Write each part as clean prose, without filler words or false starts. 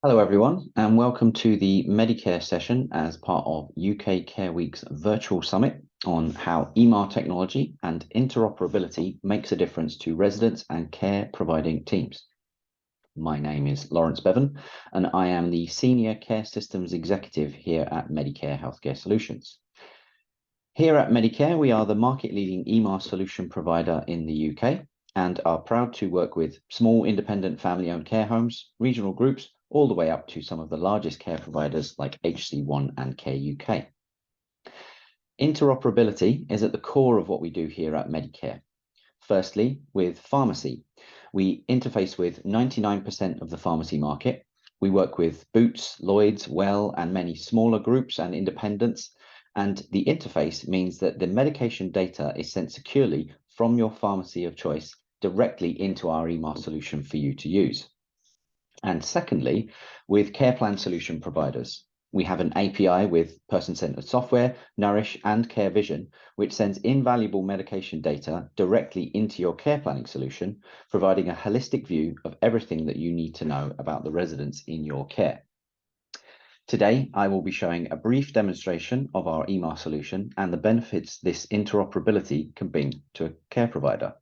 Hello, everyone, and welcome to the Medicare session as part of UK Care Week's virtual summit on how eMAR technology and interoperability makes a difference to residents and care providing teams. My name is Lawrence Bevan, and I am the Senior Care Systems Executive here at Medicare Healthcare Solutions. Here at Medicare, we are the market-leading eMAR solution provider in the UK and are proud to work with small independent family-owned care homes, regional groups, all the way up to some of the largest care providers like HC1 and Care UK. Interoperability is at the core of what we do here at Medicare. Firstly, with pharmacy, we interface with 99% of the pharmacy market. We work with Boots, Lloyds, Well, and many smaller groups and independents. And the interface means that the medication data is sent securely from your pharmacy of choice directly into our eMAR solution for you to use. And secondly, with care plan solution providers, we have an API with person-centered software, Nourish, and Care Vision, which sends invaluable medication data directly into your care planning solution, providing a holistic view of everything that you need to know about the residents in your care. Today, I will be showing a brief demonstration of our eMAR solution and the benefits this interoperability can bring to a care provider.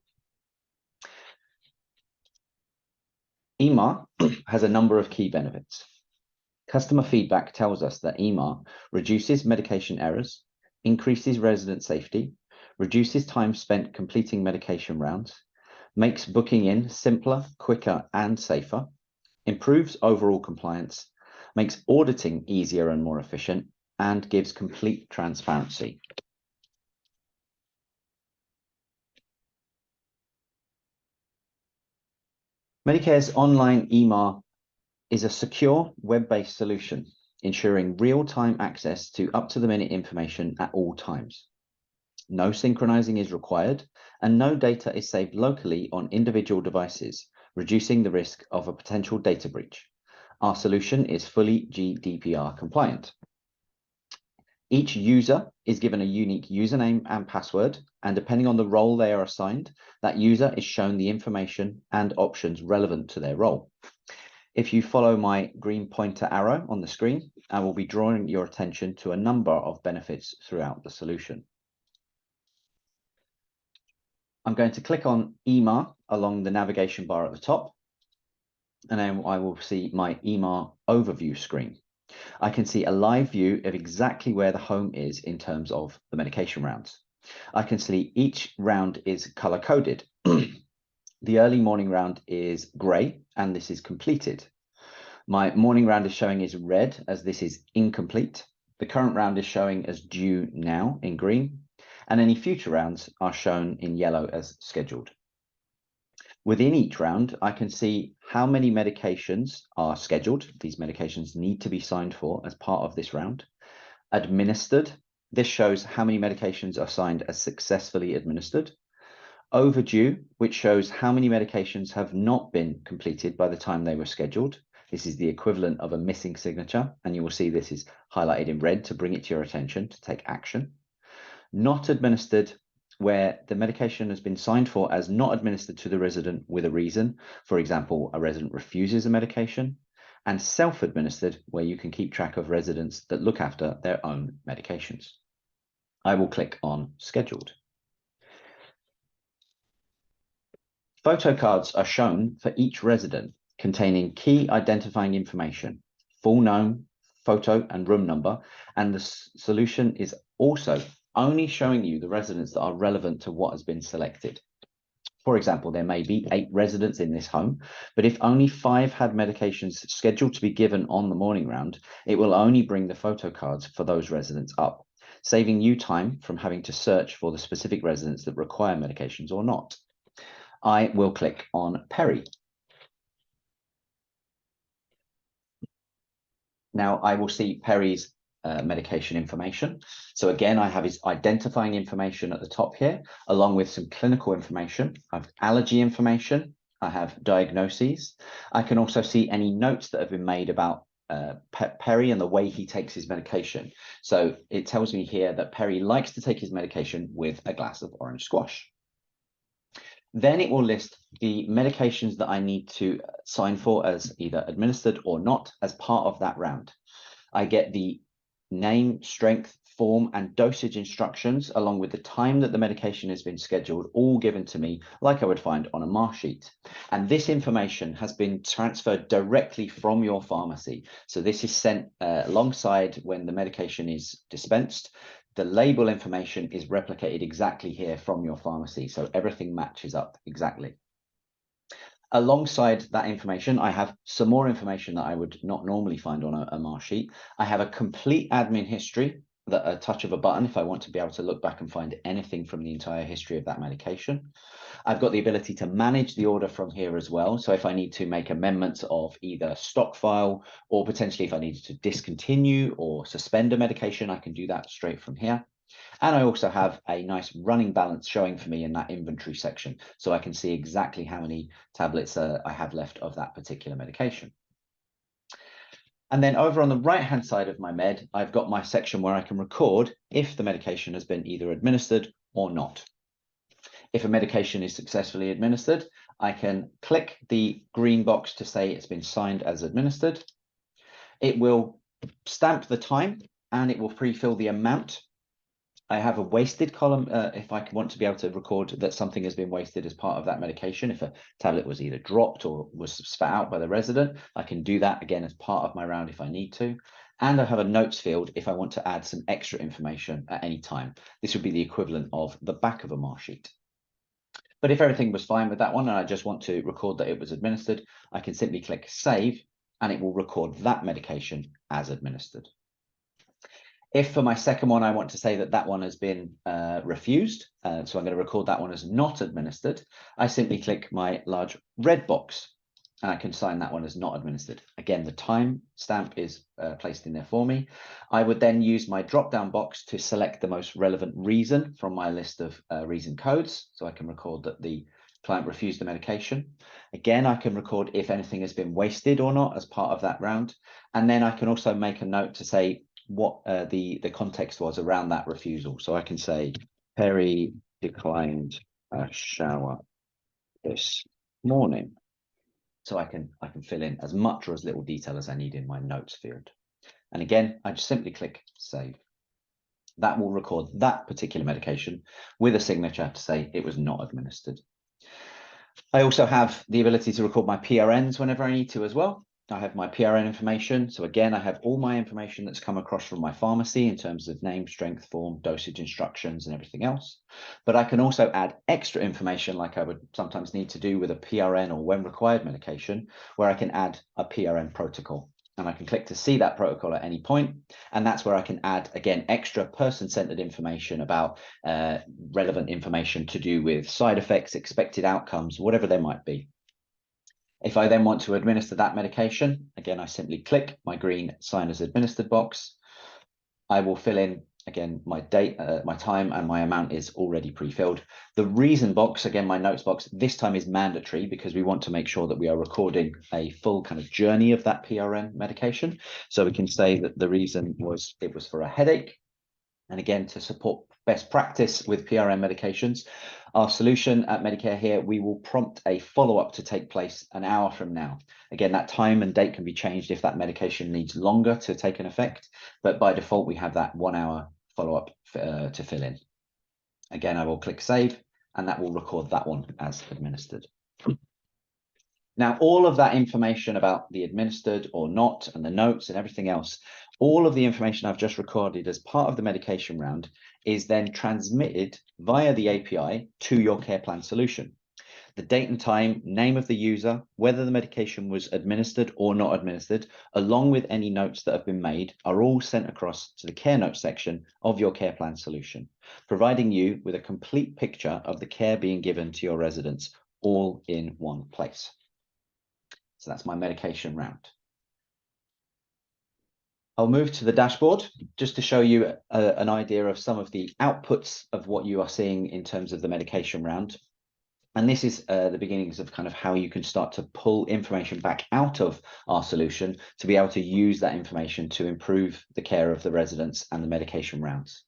eMAR has a number of key benefits. Customer feedback tells us that eMAR reduces medication errors, increases resident safety, reduces time spent completing medication rounds, makes booking in simpler, quicker, and safer, improves overall compliance, makes auditing easier and more efficient, and gives complete transparency. Medicare's online eMAR is a secure web-based solution, ensuring real-time access to up-to-the-minute information at all times. No synchronizing is required, and no data is saved locally on individual devices, reducing the risk of a potential data breach. Our solution is fully GDPR compliant. Each user is given a unique username and password, and depending on the role they are assigned, that user is shown the information and options relevant to their role. If you follow my green pointer arrow on the screen, I will be drawing your attention to a number of benefits throughout the solution. I'm going to click on eMAR along the navigation bar at the top, and then I will see my eMAR overview screen. I can see a live view of exactly where the home is in terms of the medication rounds. I can see each round is color-coded. The early morning round is grey, and this is completed. My morning round is showing as red, as this is incomplete. The current round is showing as due now in green, and any future rounds are shown in yellow as scheduled. Within each round, I can see how many medications are scheduled. These medications need to be signed for as part of this round. Administered, this shows how many medications are signed as successfully administered. Overdue, which shows how many medications have not been completed by the time they were scheduled. This is the equivalent of a missing signature, and you will see this is highlighted in red to bring it to your attention to take action. Not administered, where the medication has been signed for as not administered to the resident with a reason. For example, a resident refuses a medication. And self-administered, where you can keep track of residents that look after their own medications. I will click on Scheduled. Photo cards are shown for each resident, containing key identifying information, full name, photo and room number, and the solution is also only showing you the residents that are relevant to what has been selected. For example, there may be 8 residents in this home, but if only 5 had medications scheduled to be given on the morning round, it will only bring the photo cards for those residents up, saving you time from having to search for the specific residents that require medications or not. I will click on Perry. Now I will see Perry's medication information. So again, I have his identifying information at the top here, along with some clinical information. I have allergy information. I have diagnoses. I can also see any notes that have been made about Perry and the way he takes his medication. So it tells me here that Perry likes to take his medication with a glass of orange squash. Then it will list the medications that I need to sign for as either administered or not as part of that round. I get the name, strength, form, and dosage instructions, along with the time that the medication has been scheduled, all given to me like I would find on a eMAR sheet. And this information has been transferred directly from your pharmacy. So this is sent alongside when the medication is dispensed. The label information is replicated exactly here from your pharmacy. So everything matches up exactly. Alongside that information, I have some more information that I would not normally find on a eMAR sheet. I have a complete admin history, that a touch of a button if I want to be able to look back and find anything from the entire history of that medication. I've got the ability to manage the order from here as well. So if I need to make amendments of either stock file, or potentially if I needed to discontinue or suspend a medication, I can do that straight from here. And I also have a nice running balance showing for me in that inventory section, so I can see exactly how many tablets I have left of that particular medication. And then over on the right-hand side of my med, I've got my section where I can record if the medication has been either administered or not. If a medication is successfully administered, I can click the green box to say it's been signed as administered. It will stamp the time and it will pre-fill the amount. I have a wasted column if I want to be able to record that something has been wasted as part of that medication. If a tablet was either dropped or was spat out by the resident, I can do that again as part of my round if I need to. And I have a notes field if I want to add some extra information at any time. This would be the equivalent of the back of a eMAR sheet. But if everything was fine with that one and I just want to record that it was administered, I can simply click save and it will record that medication as administered. If for my second one, I want to say that that one has been refused, so I'm going to record that one as not administered, I simply click my large red box and I can sign that one as not administered. Again, the time stamp is placed in there for me. I would then use my drop-down box to select the most relevant reason from my list of reason codes, so I can record that the client refused the medication. Again, I can record if anything has been wasted or not as part of that round. And then I can also make a note to say what the context was around that refusal. So I can say Perry declined a shower this morning. So I can fill in as much or as little detail as I need in my notes field. And again, I just simply click save. That will record that particular medication with a signature to say it was not administered. I also have the ability to record my PRNs whenever I need to as well. I have my PRN information. So again, I have all my information that's come across from my pharmacy in terms of name, strength, form, dosage instructions, and everything else. But I can also add extra information like I would sometimes need to do with a PRN or when required medication, where I can add a PRN protocol. And I can click to see that protocol at any point. And that's where I can add, again, extra person-centered information about relevant information to do with side effects, expected outcomes, whatever they might be. If I then want to administer that medication, again, I simply click my green sign as administered box. I will fill in, again, my date, my time, and my amount is already pre-filled. The reason box, again, my notes box, this time is mandatory because we want to make sure that we are recording a full kind of journey of that PRN medication. So we can say that the reason was it was for a headache. And again, to support best practice with PRN medications, our solution at Medicare here, we will prompt a follow-up to take place an hour from now. Again, that time and date can be changed if that medication needs longer to take an effect, but by default, we have that 1 hour follow-up to fill in. Again, I will click save, and that will record that one as administered. Now, all of that information about the administered or not, and the notes and everything else, all of the information I've just recorded as part of the medication round is then transmitted via the API to your care plan solution. The date and time, name of the user, whether the medication was administered or not administered, along with any notes that have been made, are all sent across to the care notes section of your care plan solution, providing you with a complete picture of the care being given to your residents, all in one place. So that's my medication round. I'll move to the dashboard just to show you an idea of some of the outputs of what you are seeing in terms of the medication round. And this is the beginnings of kind of how you can start to pull information back out of our solution to be able to use that information to improve the care of the residents and the medication rounds.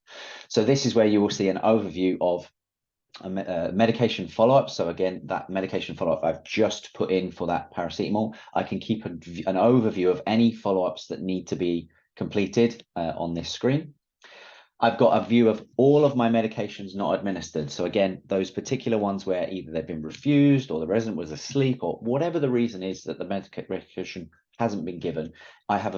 So this is where you will see an overview of medication follow-up. So again, that medication follow-up I've just put in for that paracetamol. I can keep an overview of any follow-ups that need to be completed on this screen. I've got a view of all of my medications not administered. So again, those particular ones where either they've been refused or the resident was asleep or whatever the reason is that the medication hasn't been given, I have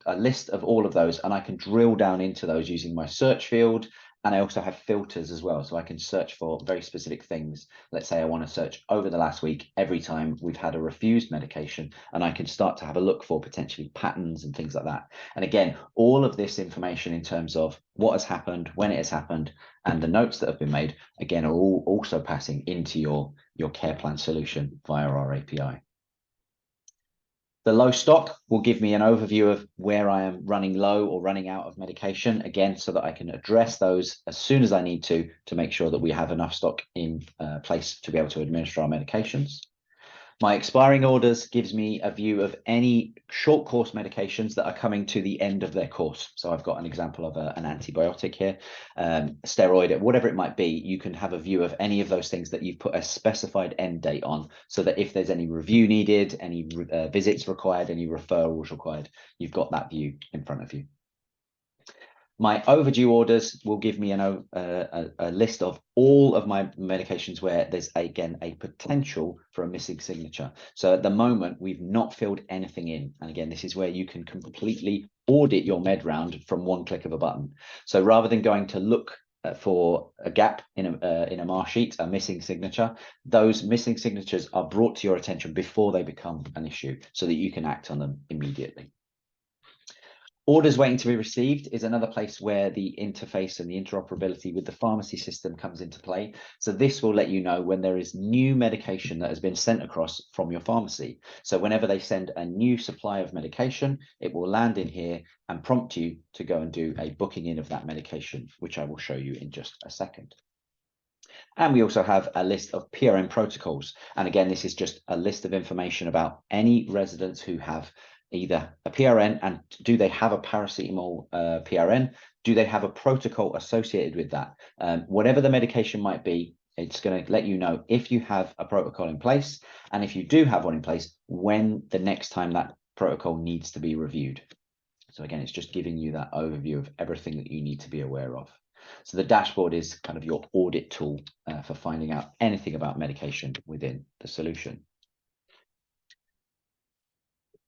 a list of all of those, and I can drill down into those using my search field. And I also have filters as well. So I can search for very specific things. Let's say I want to search over the last week, every time we've had a refused medication, and I can start to have a look for potentially patterns and things like that. And again, all of this information in terms of what has happened, when it has happened, and the notes that have been made, again, are all also passing into your care plan solution via our API. The low stock will give me an overview of where I am running low or running out of medication, again, so that I can address those as soon as I need to make sure that we have enough stock in place to be able to administer our medications. My expiring orders gives me a view of any short course medications that are coming to the end of their course. So I've got an example of an antibiotic here, steroid, whatever it might be. You can have a view of any of those things that you've put a specified end date on, so that if there's any review needed, any visits required, any referrals required, you've got that view in front of you. My overdue orders will give me a list of all of my medications where there's, again, a potential for a missing signature. So at the moment, we've not filled anything in. And again, this is where you can completely audit your med round from one click of a button. So rather than going to look for a gap in a MAR sheet, a missing signature, those missing signatures are brought to your attention before they become an issue, so that you can act on them immediately. Orders waiting to be received is another place where the interface and the interoperability with the pharmacy system comes into play. So this will let you know when there is new medication that has been sent across from your pharmacy. So whenever they send a new supply of medication, it will land in here and prompt you to go and do a booking in of that medication, which I will show you in just a second. And we also have a list of PRN protocols. And again, this is just a list of information about any residents who have either a PRN, and do they have a paracetamol PRN? Do they have a protocol associated with that? Whatever the medication might be, it's going to let you know if you have a protocol in place, and if you do have one in place, when the next time that protocol needs to be reviewed. So again, it's just giving you that overview of everything that you need to be aware of. So the dashboard is kind of your audit tool for finding out anything about medication within the solution.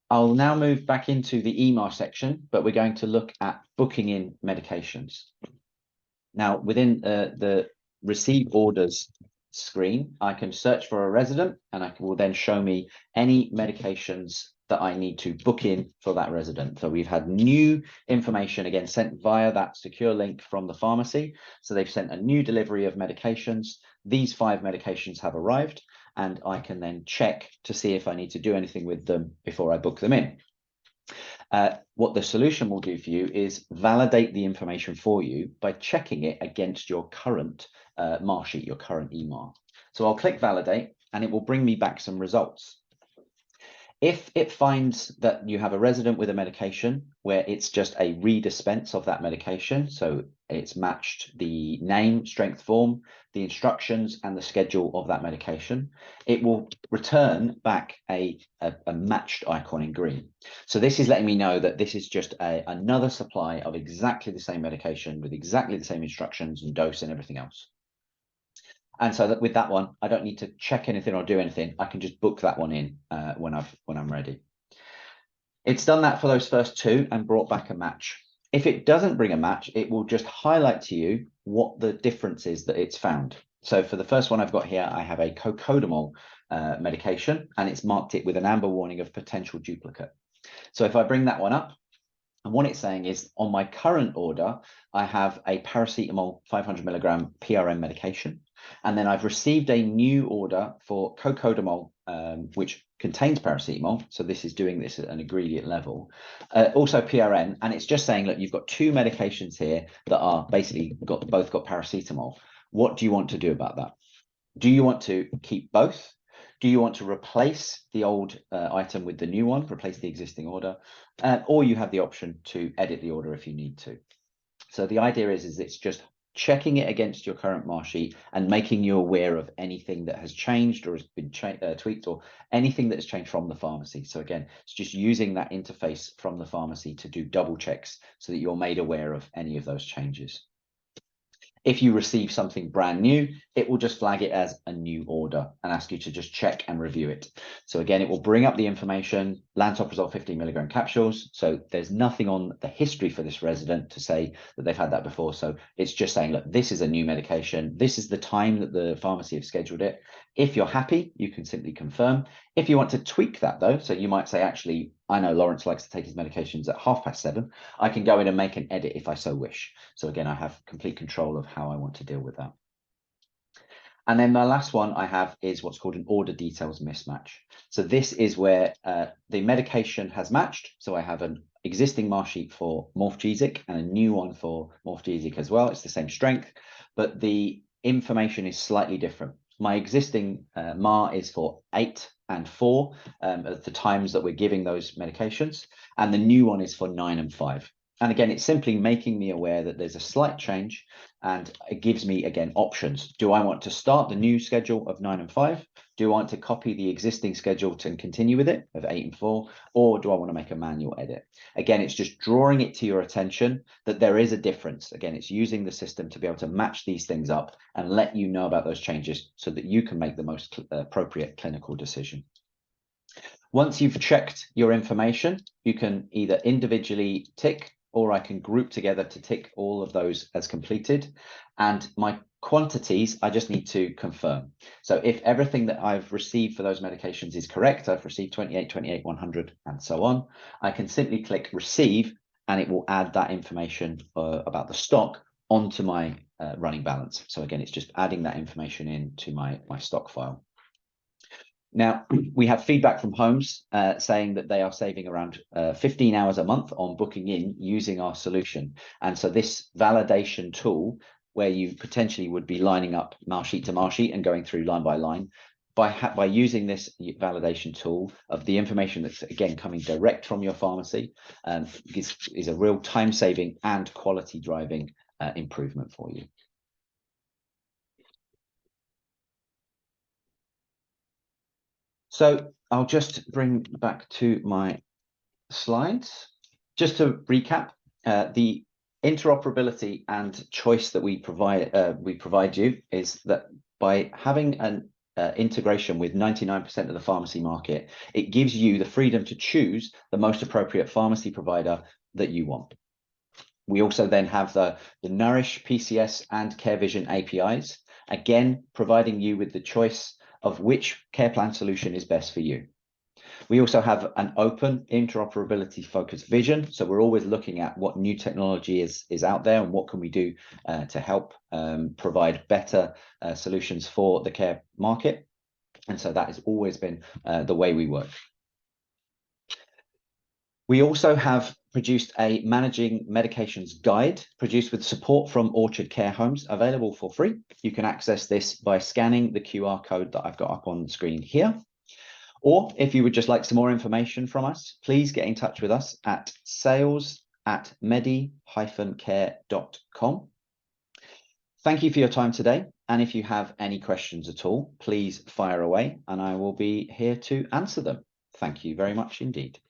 I'll now move back into the eMAR section, but we're going to look at booking in medications. Now, within the receive orders screen, I can search for a resident, and it will then show me any medications that I need to book in for that resident. So we've had new information, again, sent via that secure link from the pharmacy. So they've sent a new delivery of medications. These 5 medications have arrived, and I can then check to see if I need to do anything with them before I book them in. What the solution will do for you is validate the information for you by checking it against your current MAR sheet, your current eMAR. So I'll click validate, and it will bring me back some results. If it finds that you have a resident with a medication where it's just a redispense of that medication, so it's matched the name, strength, form, the instructions, and the schedule of that medication, it will return back a matched icon in green. So this is letting me know that this is just another supply of exactly the same medication with exactly the same instructions and dose and everything else. And so that with that one, I don't need to check anything or do anything. I can just book that one in when I'm ready. It's done that for those first 2 and brought back a match. If it doesn't bring a match, it will just highlight to you what the difference is that it's found. So for the first one I've got here, I have a cocodamol medication, and it's marked it with an amber warning of potential duplicate. So if I bring that one up, and what it's saying is, on my current order, I have a paracetamol 500 milligram PRN medication. And then I've received a new order for cocodamol, which contains paracetamol. So this is doing this at an ingredient level. Also PRN, and it's just saying, look, you've got 2 medications here that are basically both got paracetamol. What do you want to do about that? Do you want to keep both? Do you want to replace the old item with the new one, replace the existing order? Or you have the option to edit the order if you need to. So the idea is it's just checking it against your current MAR sheet and making you aware of anything that has changed or has been tweaked, or anything that has changed from the pharmacy. So again, it's just using that interface from the pharmacy to do double checks so that you're made aware of any of those changes. If you receive something brand new, it will just flag it as a new order and ask you to just check and review it. So again, it will bring up the information, lansoprazole 15 milligram capsules. So there's nothing on the history for this resident to say that they've had that before. So it's just saying, look, this is a new medication. This is the time that the pharmacy have scheduled it. If you're happy, you can simply confirm. If you want to tweak that though, so you might say, actually, I know Lawrence likes to take his medications at 7:30. I can go in and make an edit if I so wish. So again, I have complete control of how I want to deal with that. And then the last one I have is what's called an order details mismatch. So this is where the medication has matched. So I have an existing MAR sheet for Morphgesic and a new one for Morphgesic as well. It's the same strength, but the information is slightly different. My existing MAR is for 8 and 4 at the times that we're giving those medications, and the new one is for 9 and 5. And again, it's simply making me aware that there's a slight change, and it gives me, again, options. Do I want to start the new schedule of 9 and 5? Do I want to copy the existing schedule and continue with it of 8 and 4? Or do I want to make a manual edit? Again, it's just drawing it to your attention that there is a difference. Again, it's using the system to be able to match these things up and let you know about those changes so that you can make the most appropriate clinical decision. Once you've checked your information, you can either individually tick, or I can group together to tick all of those as completed. And my quantities, I just need to confirm. So if everything that I've received for those medications is correct, I've received 28, 28, 100, and so on, I can simply click receive, and it will add that information about the stock onto my running balance. So again, it's just adding that information into my stock file. Now, we have feedback from homes saying that they are saving around 15 hours a month on booking in using our solution. And so this validation tool, where you potentially would be lining up MAR sheet to MAR sheet and going through line by line, by using this validation tool of the information that's, again, coming direct from your pharmacy, is a real time-saving and quality-driving improvement for you. So I'll just bring back to my slides. Just to recap, the interoperability and choice that we provide you is that by having an integration with 99% of the pharmacy market, it gives you the freedom to choose the most appropriate pharmacy provider that you want. We also then have the Nourish, PCS, and CareVision APIs, again, providing you with the choice of which care plan solution is best for you. We also have an open interoperability focused vision. So we're always looking at what new technology is out there and what can we do to help provide better solutions for the care market. And so that has always been the way we work. We also have produced a managing medications guide produced with support from Orchard Care Homes, available for free. You can access this by scanning the QR code that I've got up on the screen here. Or if you would just like some more information from us, please get in touch with us at sales@medi-care.com. Thank you for your time today. And if you have any questions at all, please fire away and I will be here to answer them. Thank you very much indeed.